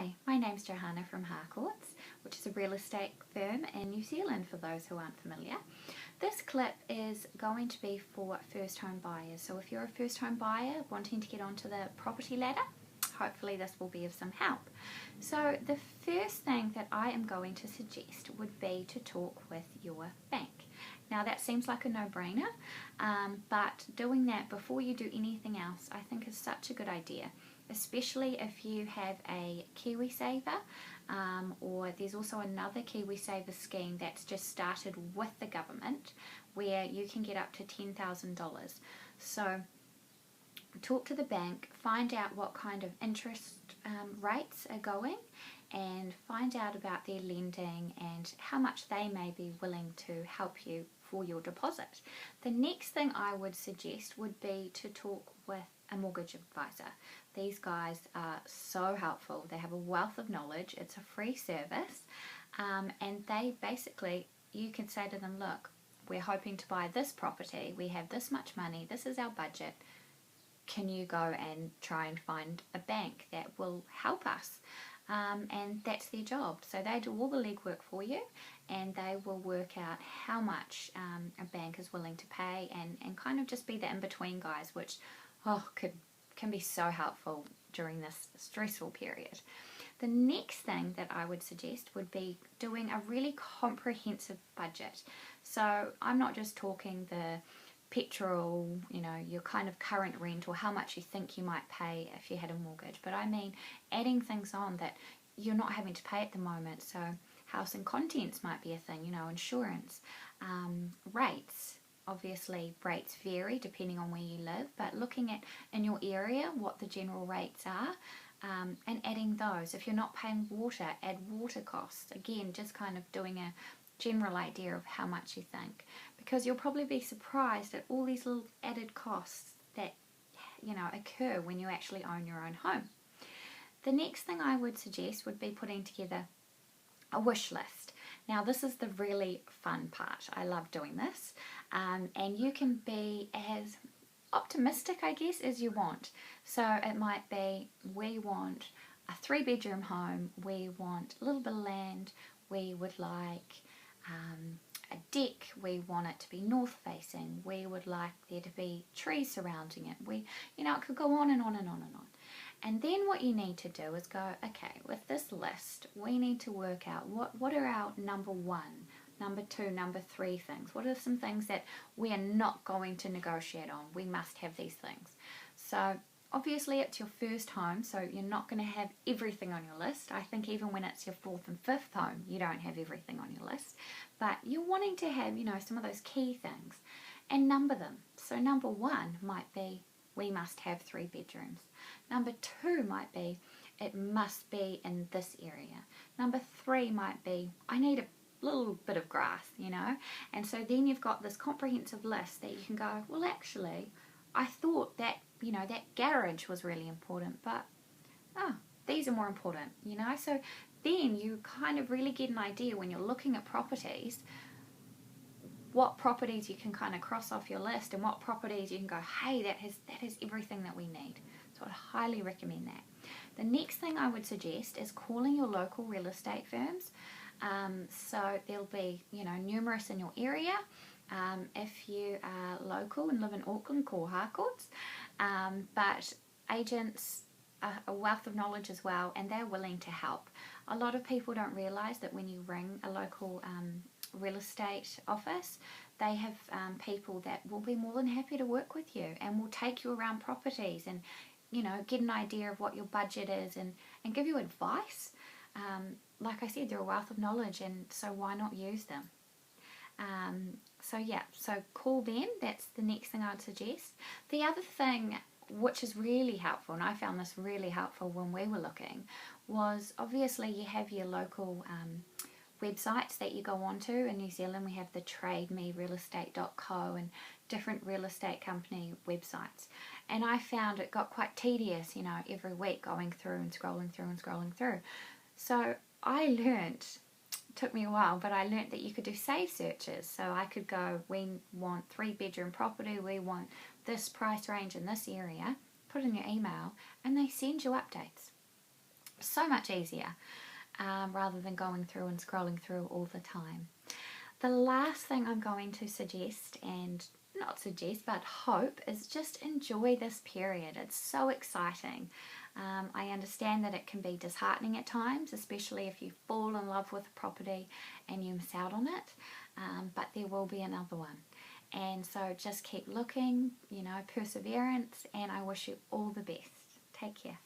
Hi, my name's Johanna from Harcourts, which is a real estate firm in New Zealand for those who aren't familiar. This clip is going to be for first home buyers. So if you're a first home buyer wanting to get onto the property ladder, hopefully this will be of some help. So the first thing that I am going to suggest would be to talk with your bank. Now that seems like a no-brainer, but doing that before you do anything else I think is such a good idea, especially if you have a KiwiSaver, or there's also another KiwiSaver scheme that's just started with the government where you can get up to $10,000. So talk to the bank, find out what kind of interest rates are going, and find out about their lending and how much they may be willing to help you for your deposit. The next thing I would suggest would be to talk with a mortgage advisor. These guys are so helpful. They have a wealth of knowledge. It's a free service, and they basically, you can say to them, look, we're hoping to buy this property, we have this much money, this is our budget, can you go and try and find a bank that will help us? And that's their job. So they do all the legwork for you, and they will work out how much a bank is willing to pay, and kind of just be the in-between guys, which can be so helpful during this stressful period. The next thing that I would suggest would be doing a really comprehensive budget. So I'm not just talking the petrol, your kind of current rent or how much you think you might pay if you had a mortgage, but I mean adding things on that you're not having to pay at the moment. So house and contents might be a thing, insurance, rates. Obviously rates vary depending on where you live, but looking at in your area what the general rates are, and adding those. If you're not paying water, add water costs. Again, just kind of doing a general idea of how much you think, because you'll probably be surprised at all these little added costs that occur when you actually own your own home. The next thing I would suggest would be putting together a wish list. Now this is the really fun part. I love doing this, and you can be as optimistic, I guess, as you want. So it might be, we want a 3-bedroom home, we want a little bit of land, we would like a deck, we want it to be north facing, we would like there to be trees surrounding it, it could go on and on and on and on. And then what you need to do is go, okay, with this list we need to work out what are our number 1, number 2, number 3 things. What are some things that we are not going to negotiate on? We must have these things. So obviously it's your first home, so you're not going to have everything on your list. I think even when it's your 4th and 5th home, you don't have everything on your list. But you're wanting to have, some of those key things and number them. So number 1 might be, we must have 3 bedrooms. Number 2 might be, it must be in this area. Number 3 might be, I need a little bit of grass, And so then you've got this comprehensive list that you can go, well actually, I thought that, that garage was really important, but these are more important, So then you kind of really get an idea when you're looking at properties, what properties you can kind of cross off your list and what properties you can go, hey, that has everything that we need. So I'd highly recommend that. The next thing I would suggest is calling your local real estate firms. So there'll be, numerous in your area. If you are local and live in Auckland, call Harcourts. But agents are a wealth of knowledge as well, and they're willing to help. A lot of people don't realise that when you ring a local real estate office, they have people that will be more than happy to work with you and will take you around properties and get an idea of what your budget is and give you advice. Like I said, they're a wealth of knowledge, and so why not use them? So call them. That's the next thing I'd suggest. The other thing which is really helpful, and I found this really helpful when we were looking, was obviously you have your local websites that you go onto. In New Zealand we have the trademerealestate.co and different real estate company websites, and I found it got quite tedious, every week going through and scrolling through. So I learnt, took me a while, but I learnt that you could do save searches. So I could go, we want 3-bedroom property, we want this price range in this area, put in your email, and they send you updates. So much easier, rather than going through and scrolling through all the time. The last thing I'm going to suggest, and not suggest but hope, is just enjoy this period. It's so exciting. I understand that it can be disheartening at times, especially if you fall in love with a property and you miss out on it, but there will be another one. And so just keep looking, perseverance, and I wish you all the best. Take care.